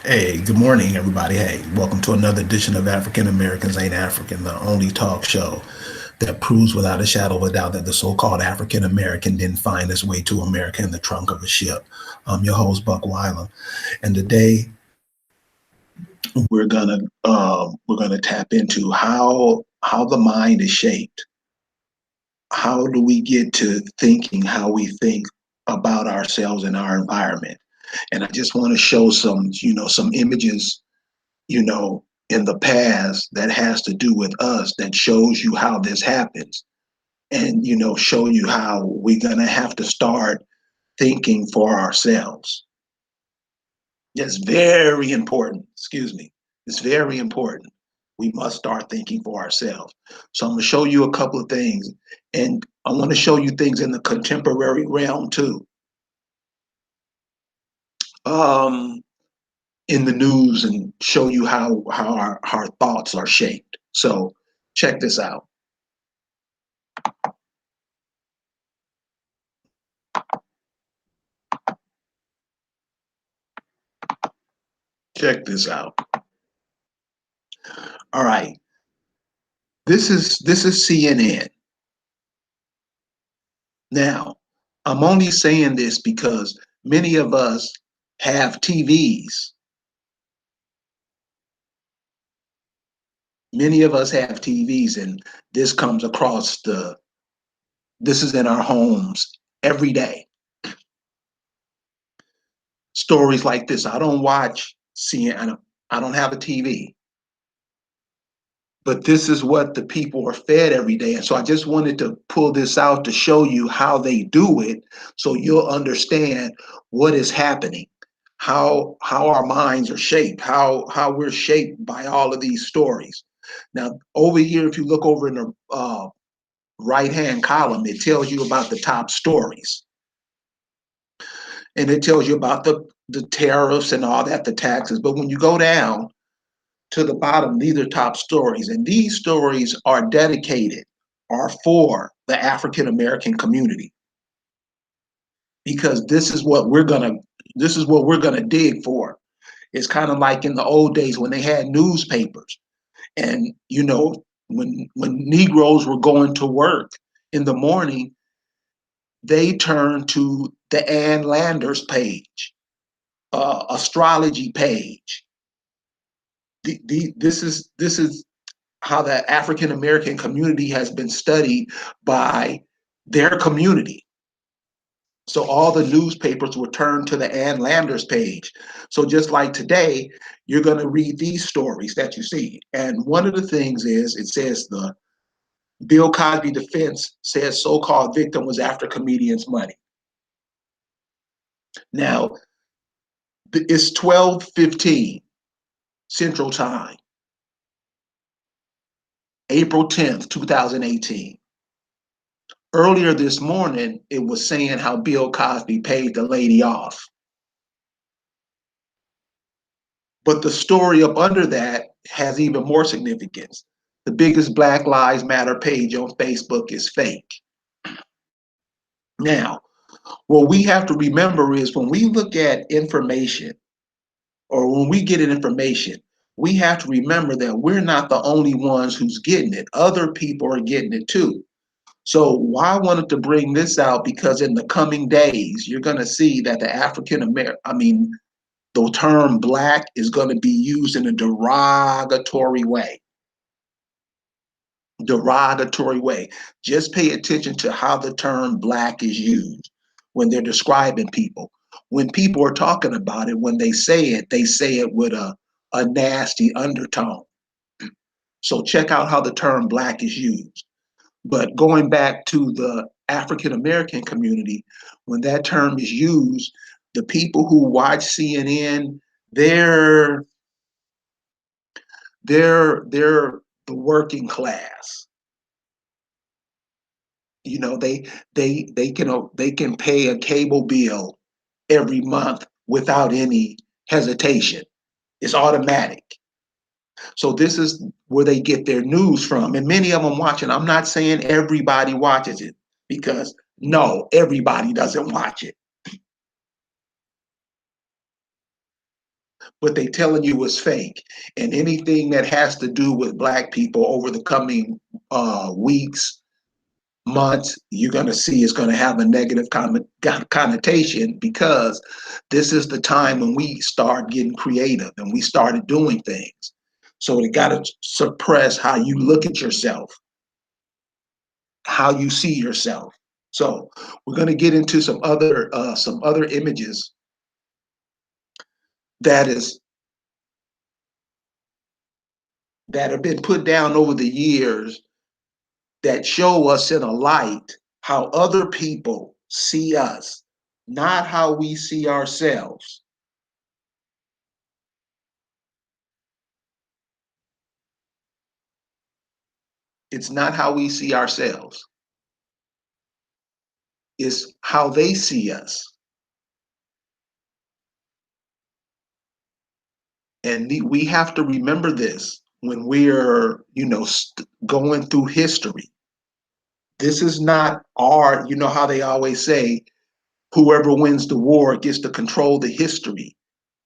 Hey, good morning, everybody. Hey, welcome to another edition of African Americans Ain't African, the only talk show that proves without a shadow of a doubt that the so called African American didn't find his way to America in the trunk of a ship. I'm your host, Buck Weiland, and today we're gonna we're gonna tap into how the mind is shaped. How do we get to thinking how we think about ourselves and our environment? And I just want to show some images in the past that has to do with us that shows you how this happens and, show you how we're going to have to start thinking for ourselves. It's very important. Excuse me. It's very important. We must start thinking for ourselves. So I'm going to show you a couple of things. And I want to show you things in the contemporary realm too. Um, in the news and show you how our thoughts are shaped. So check this out. Check this out. All right. This is CNN. Now, I'm only saying this because many of us have TVs. Many of us have TVs, and this comes across this is in our homes every day. Stories like this. I don't watch CNN. I don't have a TV. But this is what the people are fed every day. And so I just wanted to pull this out to show you how they do it so you'll understand what is happening, how our minds are shaped, how we're shaped by all of these stories. Now, over here, if you look over in the right-hand column, it tells you about the top stories. And it tells you about the tariffs and all that, the taxes. But when you go down, to the bottom, these are top stories. And these stories are dedicated, are for the African American community. Because this is what we're gonna dig for. It's kind of like in the old days when they had newspapers. And when Negroes were going to work in the morning, they turned to the Ann Landers page, astrology page. This is how the African American community has been studied by their community. So all the newspapers were turned to the Ann Landers page. So just like today, you're going to read these stories that you see. And one of the things is it says the Bill Cosby defense says so-called victim was after comedian's money. Now, it's 12:15 Central Time, April 10th, 2018. Earlier this morning, it was saying how Bill Cosby paid the lady off. But the story up under that has even more significance. The biggest Black Lives Matter page on Facebook is fake. Now, what we have to remember is when we look at information or when we get an information, we have to remember that we're not the only ones who's getting it. Other people are getting it too. So why I wanted to bring this out because in the coming days, you're going to see that the African American, the term black is going to be used in a derogatory way. Derogatory way. Just pay attention to how the term black is used when they're describing people. When people are talking about it, when they say it with a nasty undertone. So check out how the term black is used. But going back to the African American community, when that term is used, the people who watch CNN, they're they're the working class. They can pay a cable bill every month without any hesitation. It's automatic. So this is where they get their news from. And many of them watching. I'm not saying everybody watches it because no, everybody doesn't watch it. but they telling you it's fake. And anything that has to do with Black people over the coming weeks, months, you're going to see is going to have a negative connotation, because this is the time when we start getting creative and we started doing things. So they got to suppress how you look at yourself, how you see yourself. So we're going to get into some other images that is that have been put down over the years that show us in a light how other people see us, not how we see ourselves. It's not how we see ourselves. It's how they see us. And we have to remember this when we're, going through history. This is not our, you know how they always say, whoever wins the war gets to control the history.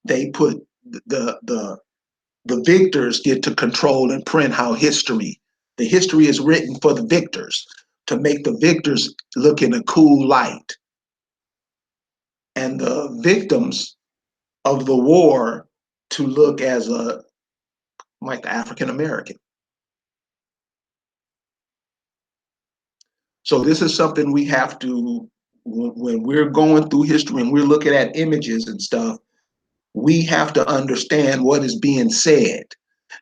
They put the victors get to control and print how the history is written for the victors, to make the victors look in a cool light. And the victims of the war to look as like the African American. So this is something we have to, when we're going through history and we're looking at images and stuff, we have to understand what is being said,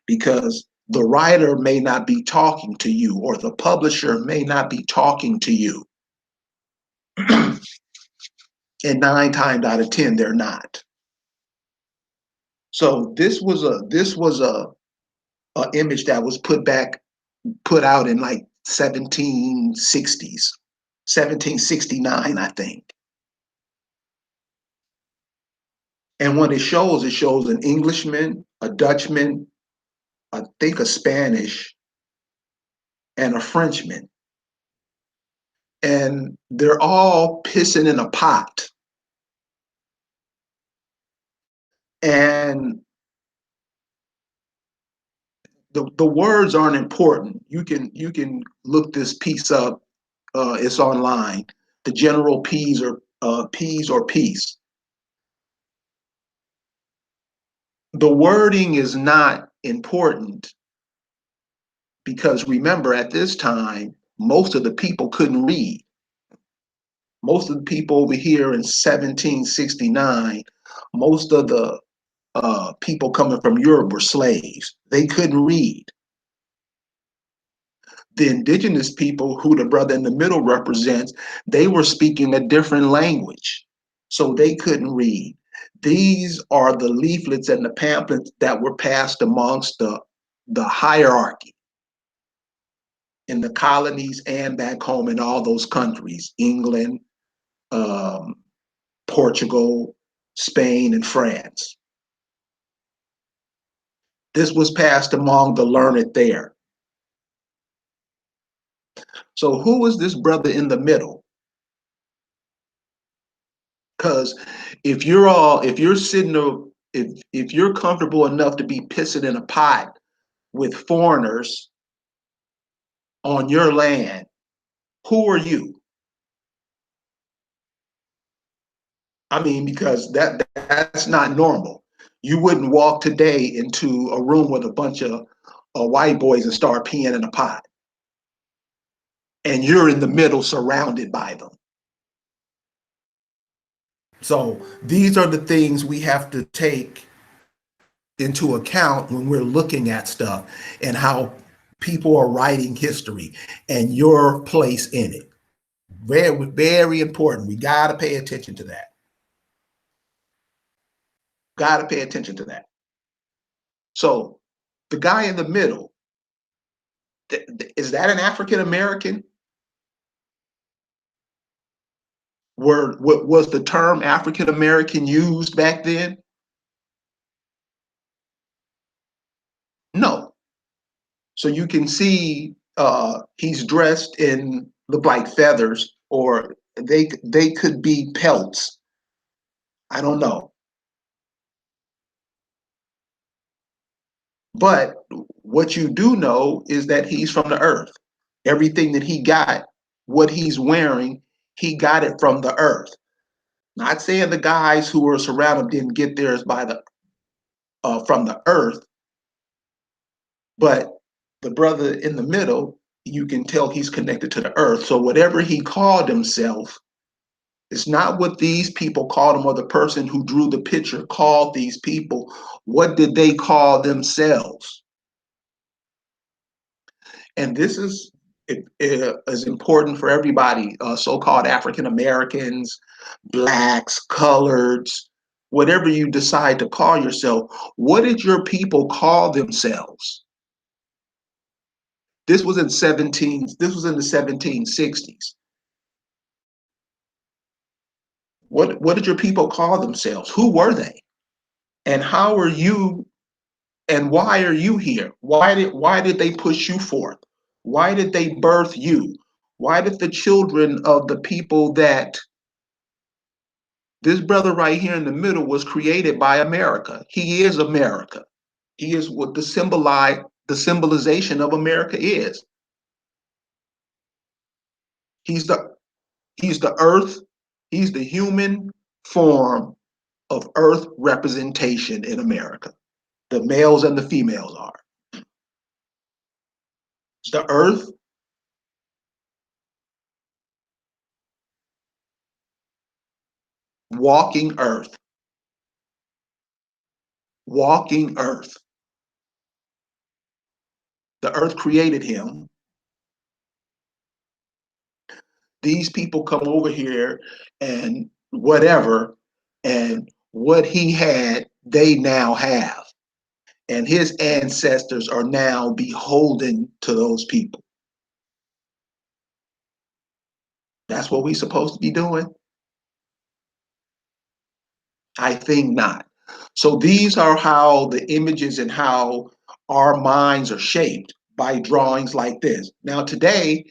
because the writer may not be talking to you, or the publisher may not be talking to you. And 9 times out of 10, they're not. So this was a image that was put out in like 1760s, 1769, I think. And what it shows an Englishman, a Dutchman, I think a Spanish, and a Frenchman. And they're all pissing in a pot. And the words aren't important. You can look this piece up. It's online. The general peas or peace. The wording is not important, because remember, at this time, most of the people couldn't read. Most of the people over here in 1769, most of the people coming from Europe were slaves. They couldn't read. The indigenous people, who the brother in the middle represents, they were speaking a different language, so they couldn't read. These are the leaflets and the pamphlets that were passed amongst the hierarchy in the colonies and back home in all those countries, England, Portugal, Spain, and France. This was passed among the learned there. So who is this brother in the middle? Because if you're sitting, if you're comfortable enough to be pissing in a pot with foreigners on your land, who are you? I mean, because that's not normal. You wouldn't walk today into a room with a bunch of white boys and start peeing in a pot, and you're in the middle surrounded by them. So these are the things we have to take into account when we're looking at stuff, and how people are writing history and your place in it. Very, very important. We got to pay attention to that. Got to pay attention to that. So the guy in the middle, is that an African American? Was the term African American used back then? No. So you can see he's dressed in look like feathers, or they could be pelts. I don't know. But what you do know is that he's from the earth. Everything that he got, what he's wearing, he got it from the earth. Not saying the guys who were surrounding him didn't get theirs by the from the earth, but the brother in the middle, you can tell he's connected to the earth. So whatever he called himself, it's not what these people called him or the person who drew the picture called these people. What did they call themselves? And this is important for everybody, so-called African Americans, blacks, coloreds, whatever you decide to call yourself. What did your people call themselves? This was in the 1760s. What did your people call themselves? Who were they? And how are you, and why are you here? Why did they push you forth? Why did they birth you? Why did the children of the people that this brother right here in the middle was created by America? He is America. He is what the symbolization of America is. He's the he's the earth, he's the human form of earth representation in America. The males and the females are. It's the earth, walking earth, walking earth. The earth created him. These people come over here and whatever, and what he had, they now have. And his ancestors are now beholden to those people. That's what we're supposed to be doing? I think not. So these are how the images and how our minds are shaped by drawings like this. Now today,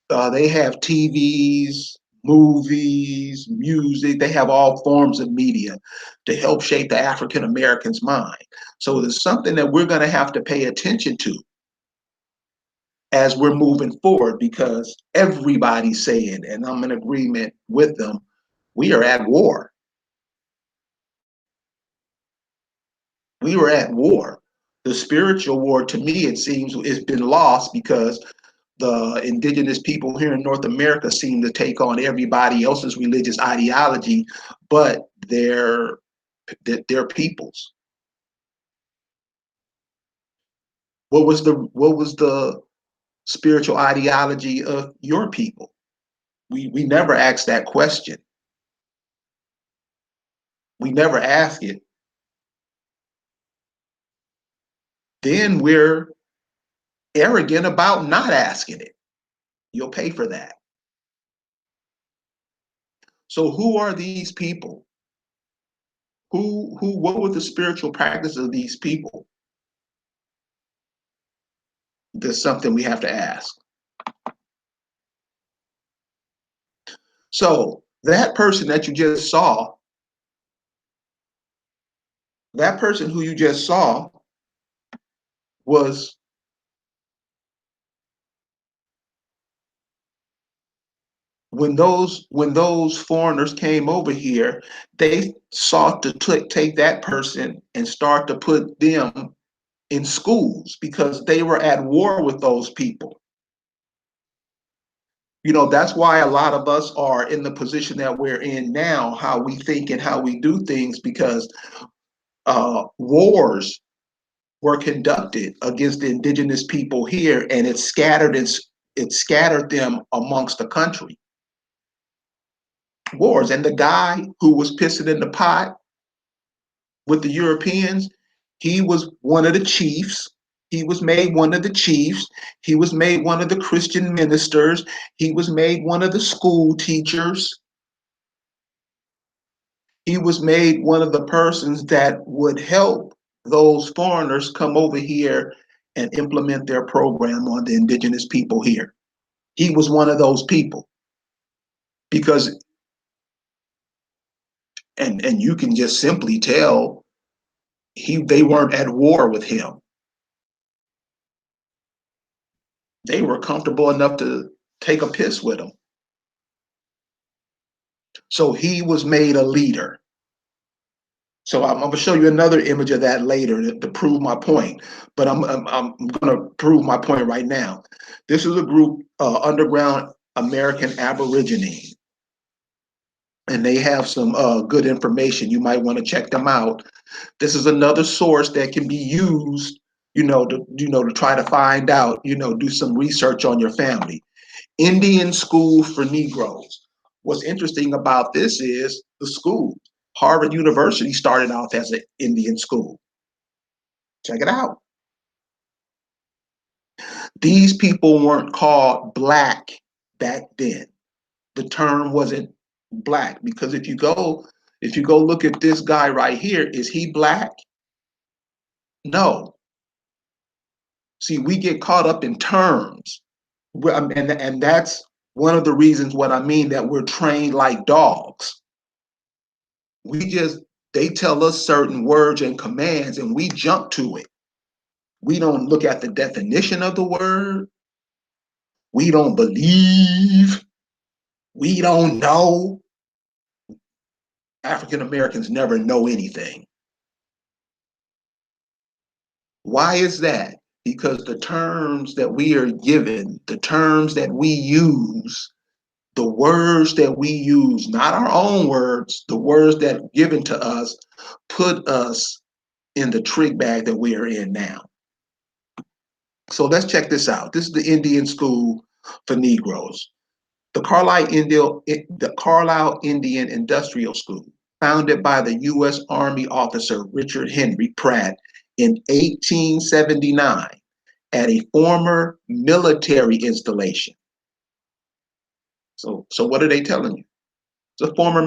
they have TVs, movies, music. They have all forms of media to help shape the African American's mind. So it's something that we're going to have to pay attention to as we're moving forward, because everybody's saying, and I'm in agreement with them, we are at war. We were at war. The spiritual war, to me, it seems, has been lost because the indigenous people here in North America seem to take on everybody else's religious ideology, but their peoples. What was the spiritual ideology of your people? We never asked that question. We never ask it. Then we're arrogant about not asking it. You'll pay for that. So who are these people? What were the spiritual practices of these people? There's something we have to ask. So that person that you just saw, that person who you just saw was, when those foreigners came over here, they sought to take that person and start to put them in schools because they were at war with those people. That's why a lot of us are in the position that we're in now, how we think and how we do things, because wars were conducted against the indigenous people here, and it scattered them amongst the country. Wars. And the guy who was pissing in the pot with the Europeans, he was one of the chiefs. He was made one of the chiefs. He was made one of the Christian ministers. He was made one of the school teachers. He was made one of the persons that would help those foreigners come over here and implement their program on the indigenous people here. He was one of those people, because and you can just simply tell they weren't at war with him. They were comfortable enough to take a piss with him. So he was made a leader. So I'm going to show you another image of that later to prove my point. But I'm going to prove my point right now. This is a group, Underground American Aborigine, and they have some good information. You might want to check them out. This is another source that can be used, to try to find out, do some research on your family. Indian School for Negroes. What's interesting about this is the school. Harvard University started off as an Indian school. Check it out. These people weren't called black back then. The term wasn't black, because if you go look at this guy right here, is he black? No. See, we get caught up in terms. And that's one of the reasons what I mean that we're trained like dogs. They tell us certain words and commands and we jump to it. We don't look at the definition of the word. We don't believe. We don't know. African Americans never know anything. Why is that? Because the terms that we are given, the terms that we use, the words that we use, not our own words, the words that are given to us, put us in the trick bag that we are in now. So let's check this out. This is the Indian School for Negroes. The Carlisle Indian Industrial School, founded by the U.S. Army officer Richard Henry Pratt in 1879 at a former military installation. So what are they telling you? It's a former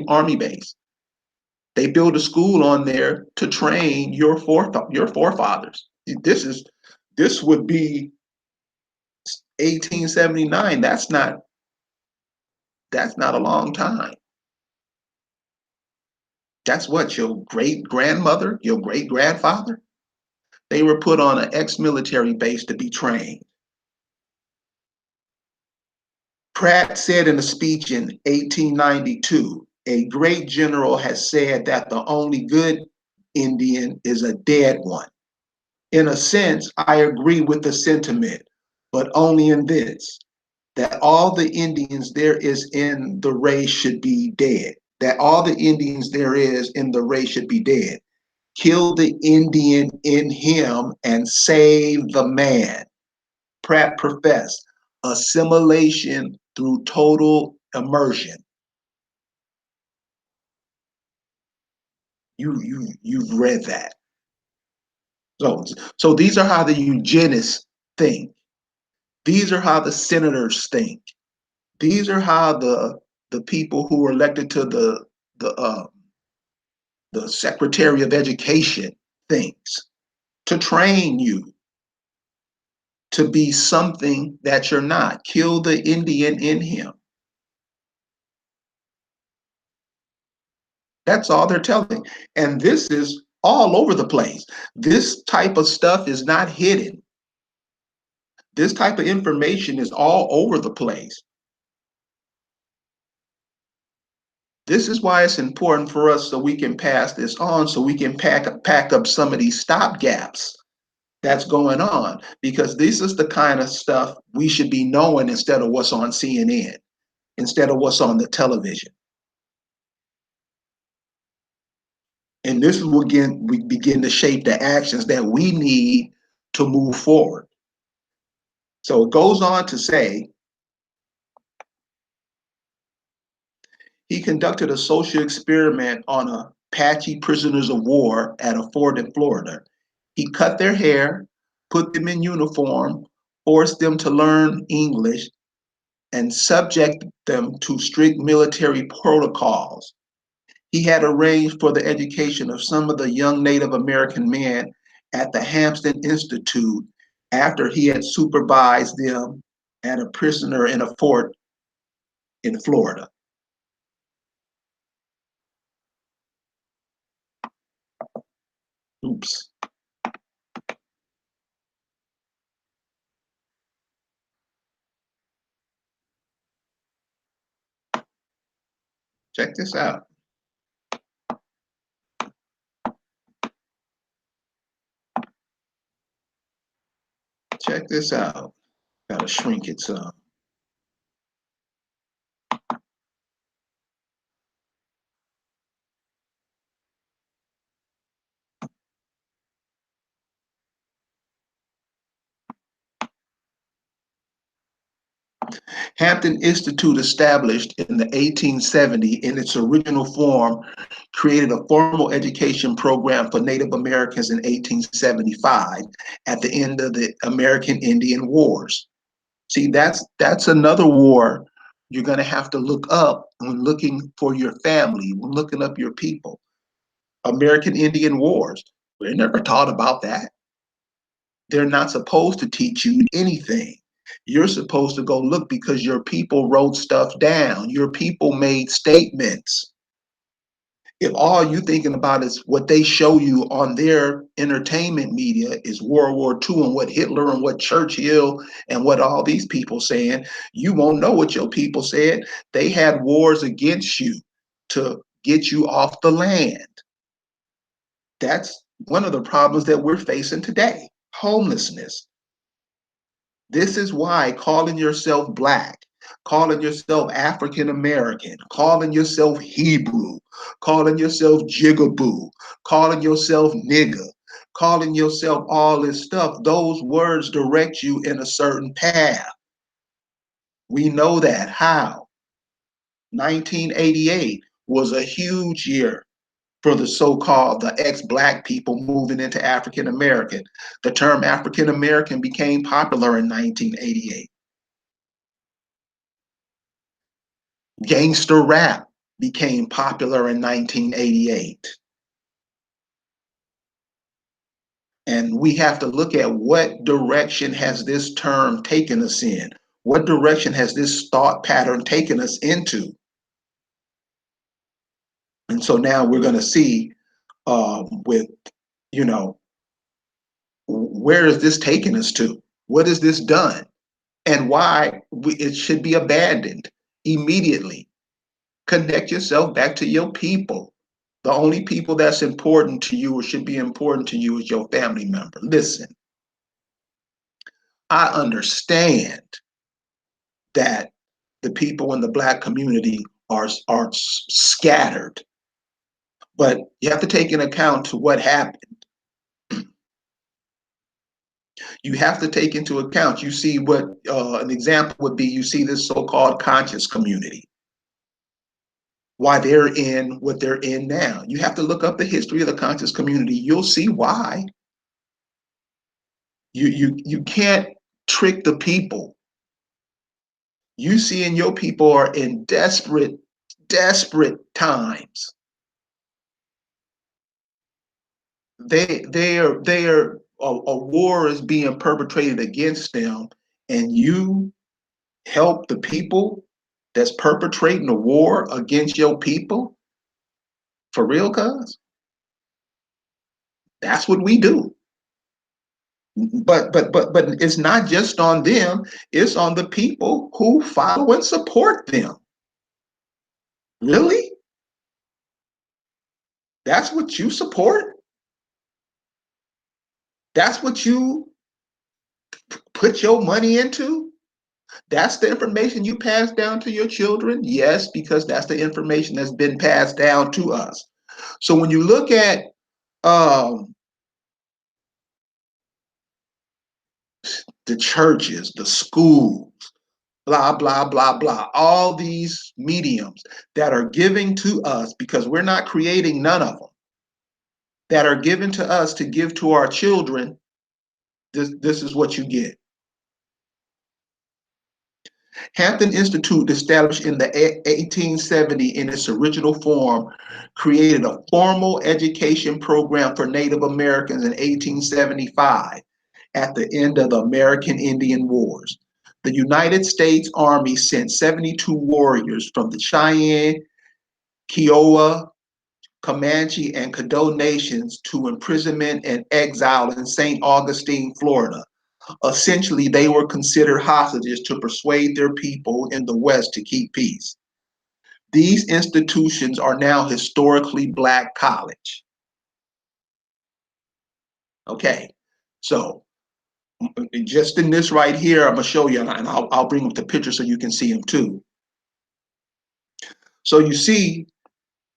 army base. They built a school on there to train your forefathers. This would be 1879. That's not a long time. That's what, your great grandmother, your great grandfather? They were put on an ex-military base to be trained. Pratt said in a speech in 1892, a great general has said that the only good Indian is a dead one. In a sense, I agree with the sentiment, but only in this, that all the Indians there is in the race should be dead. That all the Indians there is in the race should be dead. Kill the Indian in him and save the man. Pratt professed assimilation through total immersion. You've read that. So these are how the eugenists think. These are how the senators think. These are how the people who were elected to the Secretary of Education thinks, to train you to be something that you're not. Kill the Indian in him. That's all they're telling. And this is all over the place. This type of stuff is not hidden. This type of information is all over the place. This is why it's important for us, so we can pass this on, so we can pack up some of these stop gaps that's going on, because this is the kind of stuff we should be knowing instead of what's on CNN, instead of what's on the television. And this will begin to shape the actions that we need to move forward. So it goes on to say, he conducted a social experiment on Apache prisoners of war at a fort in Florida. He cut their hair, put them in uniform, forced them to learn English, and subject them to strict military protocols. He had arranged for the education of some of the young Native American men at the Hampton Institute after he had supervised them at a prisoner in a fort in Florida. Oops. Check this out. Check this out. Gotta shrink it some. Hampton Institute, established in the 1870 in its original form, created a formal education program for Native Americans in 1875 at the end of the American Indian Wars. See, that's another war you're going to have to look up when looking for your family, when looking up your people. American Indian Wars. We're never taught about that. They're not supposed to teach you anything. You're supposed to go look because your people wrote stuff down. Your people made statements. If all you thinking about is what they show you on their entertainment media is World War II and what Hitler and what Churchill and what all these people saying, you won't know what your people said. They had wars against you to get you off the land. That's one of the problems that we're facing today: homelessness. This is why calling yourself Black, calling yourself African American, calling yourself Hebrew, calling yourself Jigaboo, calling yourself nigger, calling yourself all this stuff, those words direct you in a certain path. We know that. How? 1988 was a huge year for the so-called the ex-Black people moving into African American. The term African American became popular in 1988. Gangster rap became popular in 1988. And we have to look at what direction has this term taken us in? What direction has this thought pattern taken us into? And so now we're going to see with, you know, where is this taking us to? What has this done? And why it should be abandoned immediately. Connect yourself back to your people. The only people that's important to you or should be important to you is your family member. Listen, I understand that the people in the Black community are scattered, but you have to take into account to what happened. You have to take into account, you see what an example would be, you see this so-called conscious community, why they're in what they're in now. You have to look up the history of the conscious community. You'll see why. You can't trick the people. You see, and your people are in desperate times. They are a war is being perpetrated against them, and you help the people that's perpetrating a war against your people? For real, cuz? That's what we do. But it's not just on them, it's on the people who follow and support them. Really? That's what you support? That's what you put your money into? That's the information you pass down to your children? Yes, because that's the information that's been passed down to us. So when you look at the churches, the schools, blah, blah, blah, blah, all these mediums that are giving to us, because we're not creating none of them, that are given to us to give to our children, this is what you get. Hampton Institute, established in the 1870 in its original form, created a formal education program for Native Americans in 1875 at the end of the American Indian Wars. The United States Army sent 72 warriors from the Cheyenne, Kiowa, Comanche, and Caddo nations to imprisonment and exile in St. Augustine, Florida. Essentially, they were considered hostages to persuade their people in the West to keep peace. These institutions are now historically Black college. Okay, so just in this right here, I'm gonna show you, and I'll bring up the picture so you can see them too. So you see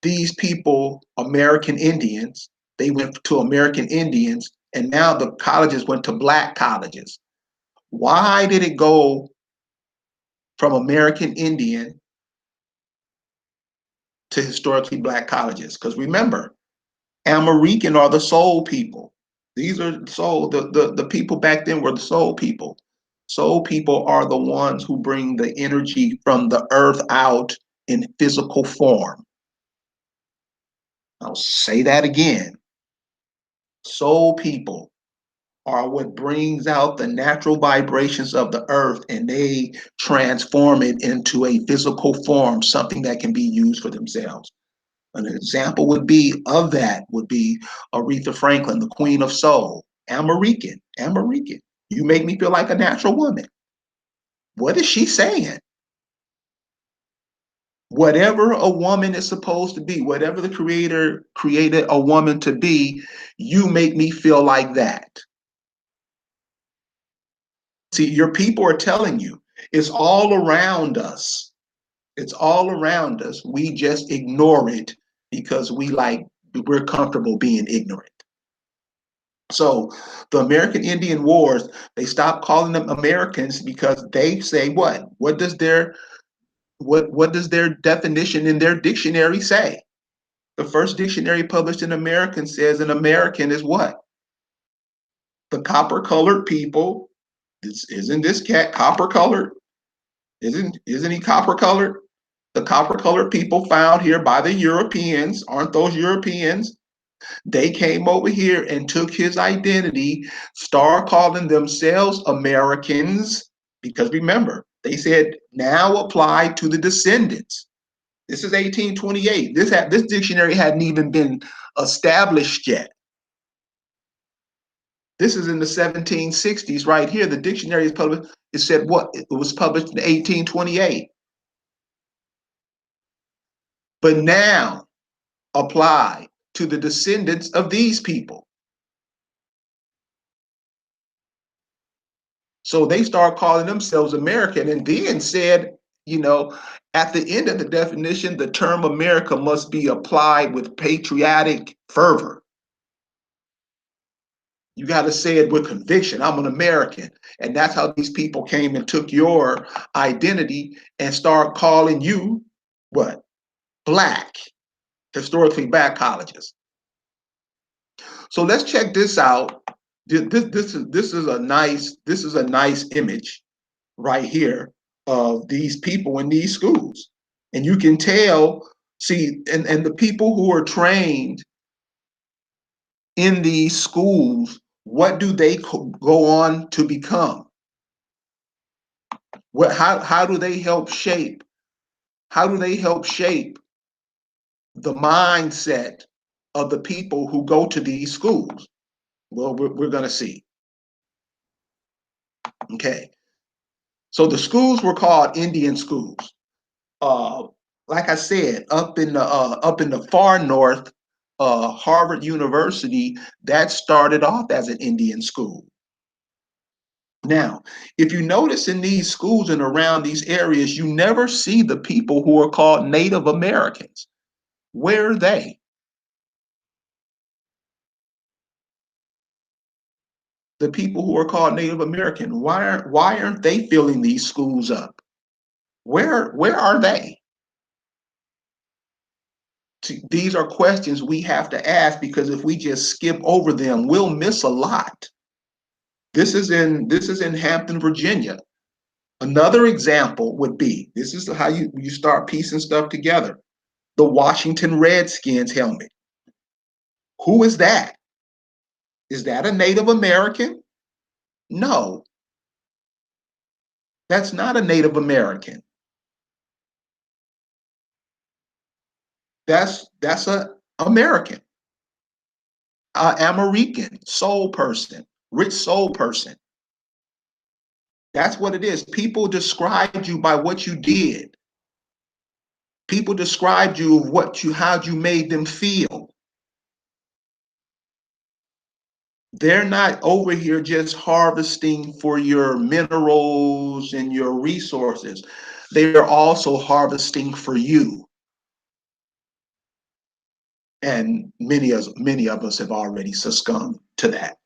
these people, American Indians, they went to American Indians, and now the colleges went to Black colleges. Why did it go from American Indian to historically Black colleges? Because remember, American are the soul people. These are soul, the people back then were the soul people. Soul people are the ones who bring the energy from the earth out in physical form. I'll say that again. Soul people are what brings out the natural vibrations of the earth, and they transform it into a physical form, something that can be used for themselves. An example would be of that would be Aretha Franklin, the Queen of Soul. American. You make me feel like a natural woman. What is she saying? Whatever a woman is supposed to be, whatever the creator created a woman to be, you make me feel like that. See, your people are telling you it's all around us. It's all around us. We just ignore it because we're comfortable being ignorant. So the American Indian Wars, they stopped calling them Americans because they say what? What does their definition in their dictionary say? The first dictionary published in American says an American is what? The copper colored people. Isn't this cat copper colored? Isn't he copper colored? The copper colored people found here by the Europeans, aren't those Europeans? They came over here and took his identity, started calling themselves Americans, because remember, they said now apply to the descendants. This is 1828. This dictionary hadn't even been established yet. This is in the 1760s right here. The dictionary is published. It said what? It was published in 1828. But now apply to the descendants of these people. So they start calling themselves American, and then said, at the end of the definition, the term America must be applied with patriotic fervor. You got to say it with conviction. I'm an American. And that's how these people came and took your identity and start calling you what? Black, historically Black colleges. So let's check this out. This is a nice image right here of these people in these schools. And you can tell, see, and the people who are trained in these schools, what do they go on to become? How do they help shape? How do they help shape the mindset of the people who go to these schools? Well, we're going to see. Okay. So the schools were called Indian schools. Like I said, up in the far north, Harvard University, that started off as an Indian school. Now, if you notice in these schools and around these areas, you never see the people who are called Native Americans. Where are they? The people who are called Native American, why aren't they filling these schools up? Where are they? These are questions we have to ask, because if we just skip over them, we'll miss a lot. This is in Hampton, Virginia. Another example would be, this is how you start piecing stuff together. The Washington Redskins helmet. Who is that? Is that a Native American? No, that's not a Native American. That's a American, American soul person, rich soul person. That's what it is. People described you by what you did. People described you of how you made them feel. They're not over here just harvesting for your minerals and your resources. They are also harvesting for you. And many of us have already succumbed to that.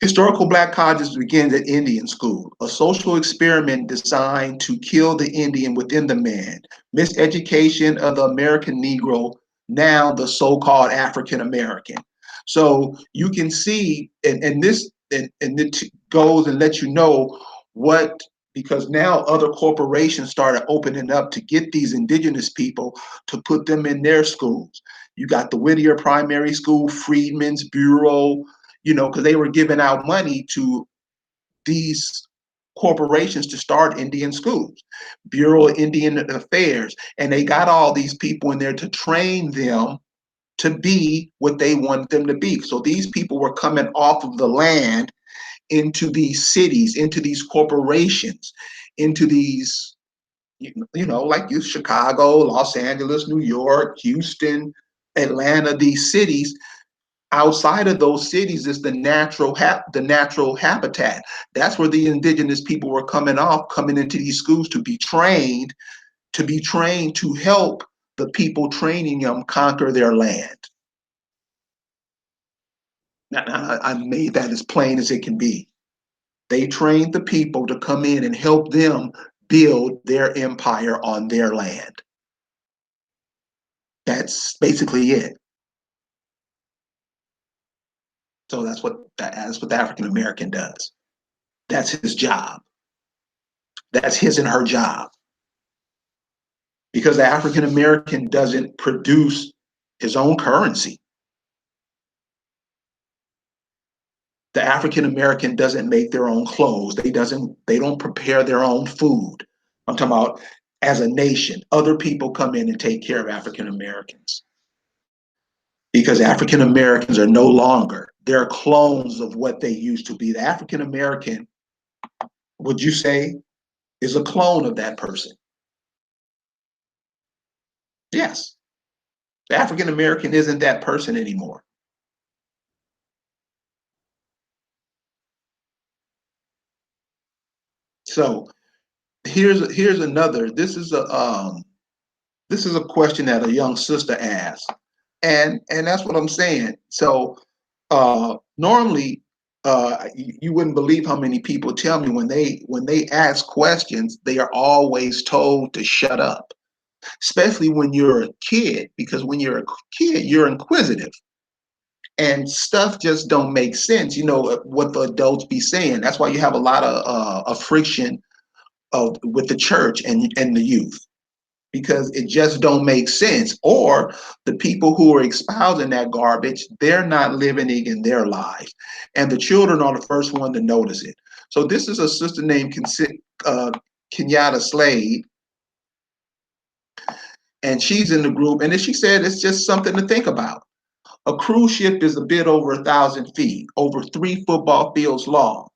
Historical Black colleges begins at Indian school, a social experiment designed to kill the Indian within the man, miseducation of the American Negro, now the so-called African American. So you can see, and this and it goes and lets you know what, because now other corporations started opening up to get these indigenous people to put them in their schools. You got the Whittier Primary School, Freedmen's Bureau, because they were giving out money to these corporations to start Indian schools, Bureau of Indian Affairs, and they got all these people in there to train them to be what they wanted them to be. So these people were coming off of the land into these cities, into these corporations, into these, like Chicago, Los Angeles, New York, Houston, Atlanta, these cities. Outside of those cities is the natural habitat. That's where the indigenous people were coming into these schools to be trained to help the people training them conquer their land. Now, I made that as plain as it can be. They trained the people to come in and help them build their empire on their land. That's basically it. So that's what the African American does. That's his job. That's his and her job. Because the African American doesn't produce his own currency. The African American doesn't make their own clothes. They don't prepare their own food. I'm talking about as a nation. Other people come in and take care of African Americans. Because African Americans are no longer, they're clones of what they used to be. The African American, would you say, is a clone of that person? Yes. The African American isn't that person anymore. So here's another. This is a question that a young sister asked, and that's what I'm saying. So normally, you wouldn't believe how many people tell me when they ask questions, they are always told to shut up, especially when you're a kid, because when you're a kid, you're inquisitive. And stuff just don't make sense, what the adults be saying. That's why you have a lot of friction with the church and the youth, because it just don't make sense. Or the people who are espousing that garbage, they're not living it in their lives, and the children are the first one to notice it. So this is a sister named Kenyatta Slade, and she's in the group, and then she said it's just something to think about. A cruise ship is a bit over 1,000 feet, over 3 football fields long.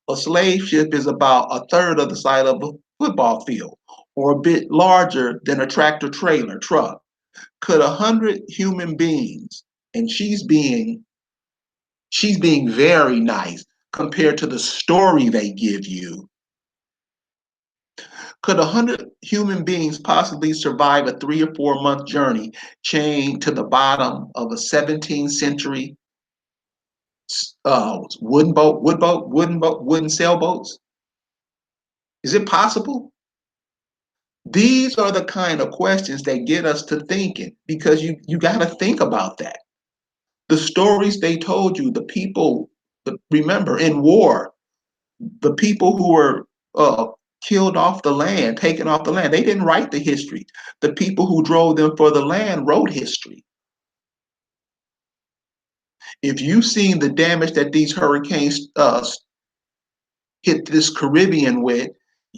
A slave ship is about a third of the size of a football field, or a bit larger than a tractor trailer truck. Could 100 human beings, and she's being very nice compared to the story they give you, could 100 human beings possibly survive a 3 or 4 month journey chained to the bottom of a 17th century wooden sailboats? Is it possible? These are the kind of questions that get us to thinking, because you got to think about that. The stories they told you, the people, remember in war, the people who were killed off the land, taken off the land, they didn't write the history. The people who drove them for the land wrote history. If you've seen the damage that these hurricanes hit this Caribbean with,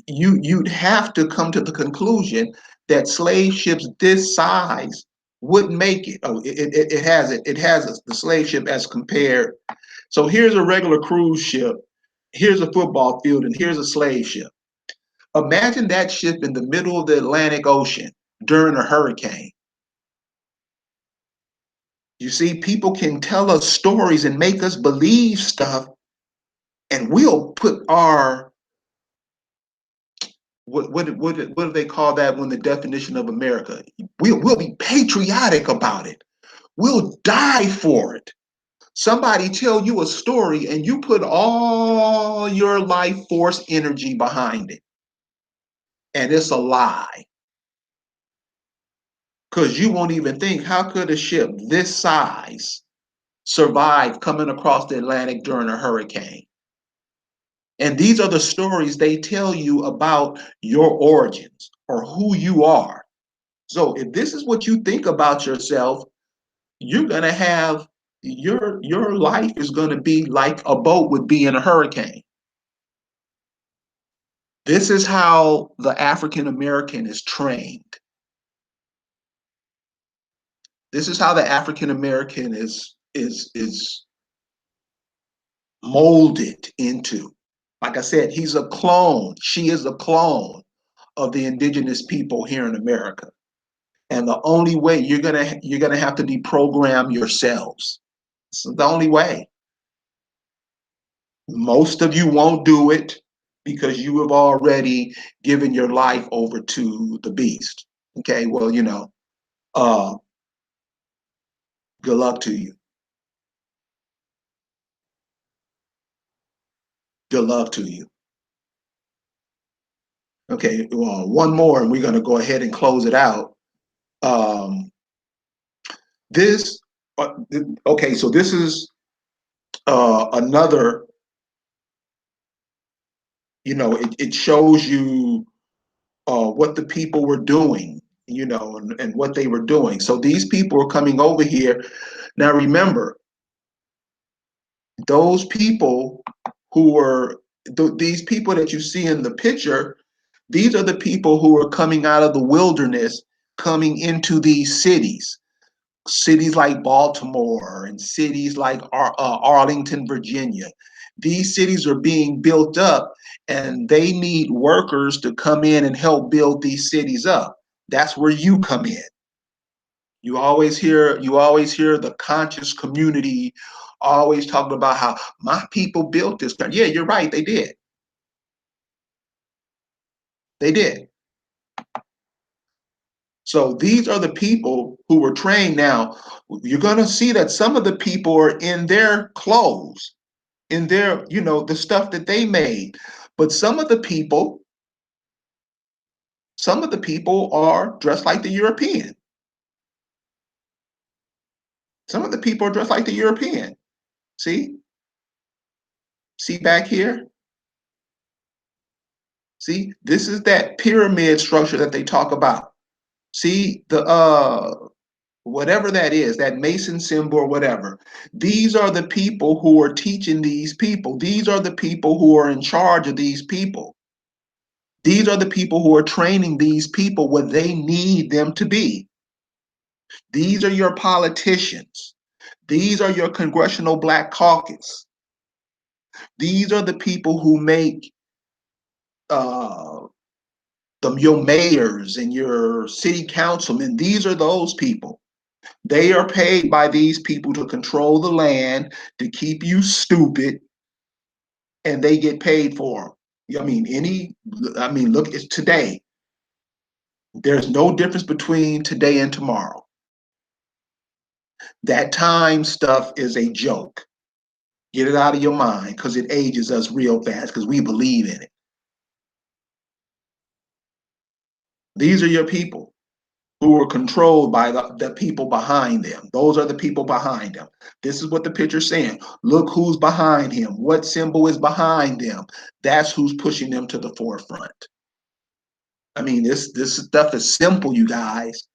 you'd have to come to the conclusion that slave ships this size wouldn't make it. Oh, it has it. It has the slave ship as compared. So here's a regular cruise ship, here's a football field, and here's a slave ship. Imagine that ship in the middle of the Atlantic Ocean, during a hurricane. You see, people can tell us stories and make us believe stuff, and we'll put our what do they call that when the definition of America? We'll be patriotic about it. We'll die for it. Somebody tell you a story and you put all your life force energy behind it, and it's a lie. Because you won't even think, how could a ship this size survive coming across the Atlantic during a hurricane? And these are the stories they tell you about your origins or who you are. So if this is what you think about yourself, you're gonna have your life is gonna be like a boat would be in a hurricane. This is how the African American is trained. This is how the African American is molded into. Like I said, he's a clone. She is a clone of the indigenous people here in America. And the only way you're gonna have to deprogram yourselves. It's the only way. Most of you won't do it because you have already given your life over to the beast. Okay, well, uh, good luck to you. Good luck to you. Okay, well, one more, and we're going to go ahead and close it out. Um, this, okay, so this is another, it shows you what the people were doing, and what they were doing. So these people are coming over here. Now, remember, those people who were, these people that you see in the picture, these are the people who are coming out of the wilderness, coming into these cities like Baltimore and cities like Arlington, Virginia. These cities are being built up, and they need workers to come in and help build these cities up. That's where you come in. You always hear the conscious community always talking about how my people built this. Yeah, you're right, they did. They did. So these are the people who were trained. Now, you're going to see that some of the people are in their clothes, in their, the stuff that they made. But some of the people are dressed like the European. Some of the people are dressed like the European. See? See back here? See? This is that pyramid structure that they talk about. See the whatever that is, that Mason symbol or whatever. These are the people who are teaching these people. These are the people who are in charge of these people. These are the people who are training these people what they need them to be. These are your politicians. These are your Congressional Black Caucus. These are the people who make your mayors and your city councilmen. These are those people. They are paid by these people to control the land, to keep you stupid, and they get paid for them. Look, it's today. There's no difference between today and tomorrow. That time stuff is a joke. Get it out of your mind, because it ages us real fast because we believe in it. These are your people who are controlled by the people behind them. Those are the people behind them. This is what the picture's saying. Look who's behind him. What symbol is behind them? That's who's pushing them to the forefront. This stuff is simple, you guys.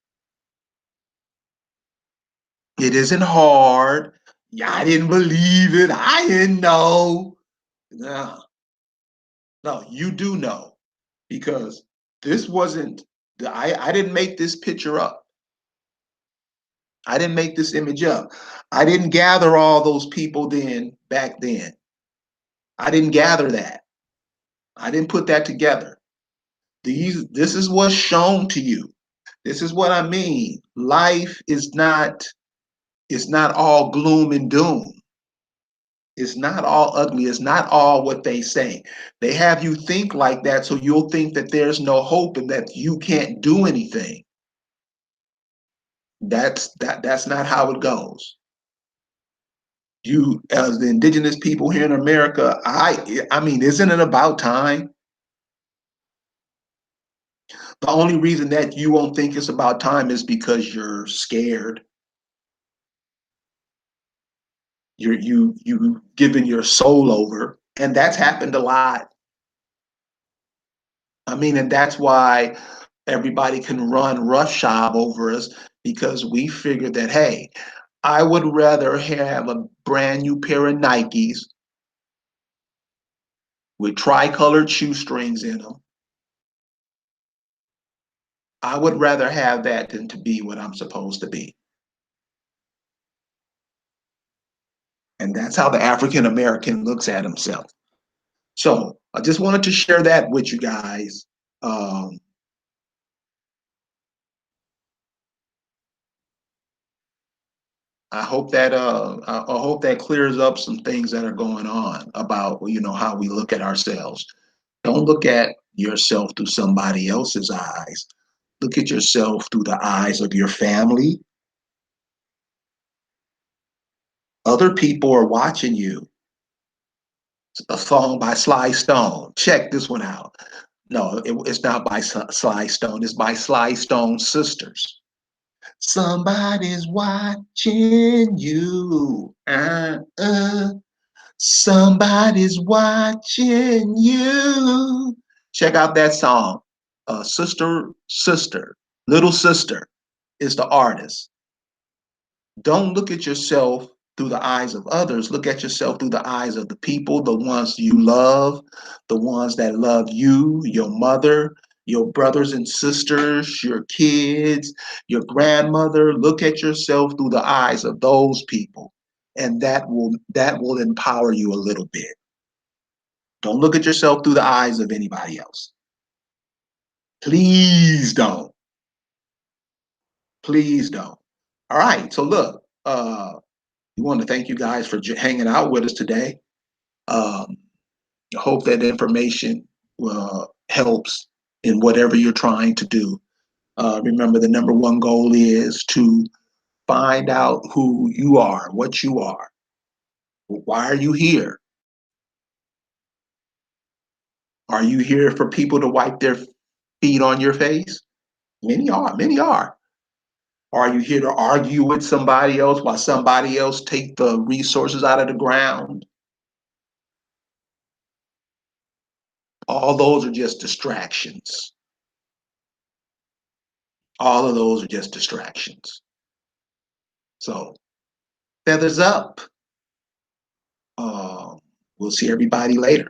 It isn't hard. Yeah, I didn't believe it. I didn't know. No, no, you do know, because this wasn't. I didn't make this picture up. I didn't make this image up. I didn't gather all those people back then. I didn't gather that. I didn't put that together. This is what's shown to you. This is what I mean. Life is not all gloom and doom. It's not all ugly. It's not all what they say. They have you think like that so you'll think that there's no hope and that you can't do anything. That's not how it goes. You, as the indigenous people here in America, I mean, isn't it about time? The only reason that you won't think it's about time is because you're scared. You giving your soul over, and that's happened a lot. I mean, and that's why everybody can run roughshod over us because we figured that, hey, I would rather have a brand new pair of Nikes with tricolored shoestrings in them. I would rather have that than to be what I'm supposed to be. And that's how the African American looks at himself. So I just wanted to share that with you guys. Um, I hope that clears up some things that are going on about how we look at ourselves. Don't look at yourself through somebody else's eyes. Look at yourself through the eyes of your family. Other people are watching you. A song by Sly Stone. Check this one out. No, it's not by Sly Stone. It's by Sly Stone's sisters. Somebody's watching you. Somebody's watching you. Check out that song. Sister, Little Sister is the artist. Don't look at yourself through the eyes of others. Look at yourself through the eyes of the people, the ones you love, the ones that love you, your mother, your brothers and sisters, your kids, your grandmother. Look at yourself through the eyes of those people, and that will empower you a little bit. Don't look at yourself through the eyes of anybody else. Please don't. Please don't. All right. So look, we want to thank you guys for hanging out with us today. Um, I hope that information helps in whatever you're trying to do. Remember, the number one goal is to find out who you are, what you are. Why are you here? Are you here for people to wipe their feet on your face? Many are. Many are. Are you here to argue with somebody else while somebody else take the resources out of the ground? All those are just distractions. All of those are just distractions. So feathers up. Uh, we'll see everybody later.